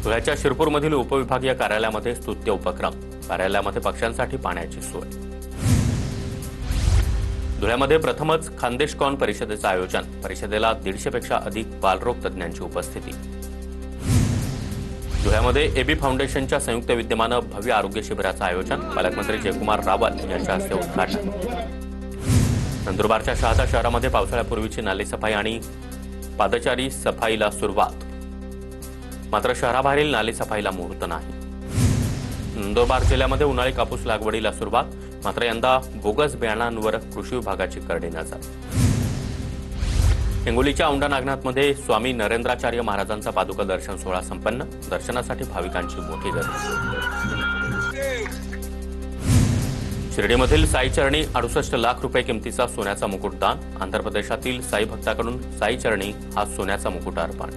धुळ्याच्या शिरपूरमधील उपविभागीय कार्यालयामध्ये स्तुत्य उपक्रम, कार्यालयामध्ये पक्ष्यांसाठी पाण्याची सोय. धुळ्यामध्ये प्रथमच खानदेशकॉन परिषदेचं आयोजन, परिषदेला 150 पेक्षा अधिक बालरोग तज्ज्ञांची उपस्थिती. धुळ्यामध्ये एबी फाउंडेशनच्या संयुक्त विद्यमानं भव्य आरोग्य शिबिराचं आयोजन, पालकमंत्री जयकुमार रावल यांच्या हस्ते उद्घाटन. नंदुरबारच्या शहादा शहरामध्ये पावसाळ्यापूर्वीची नाली सफाई आणि पादचारी सफाईला सुरुवात, मात्र शहराबाहेरील नाली सफाईला मुहूर्त नाही. नंदुरबार जिल्ह्यामध्ये उन्हाळी कापूस लागवडीला सुरुवात, मात्र यंदा बोगस बियाणांवर कृषी विभागाची करडी नजर. हिंगोलीच्या औंढा नागनाथमध्ये स्वामी नरेंद्राचार्य महाराजांचा पादुका दर्शन सोहळा संपन्न, दर्शनासाठी भाविकांची मोठी गर्दी. शिर्डीमधील साई चरणी 68 लाख रुपये किमतीचा सोन्याचा मुकुट दान, आंध्र प्रदेशातील साई भक्ताकडून साई चरणी हा सोन्याचा मुकुट अर्पण.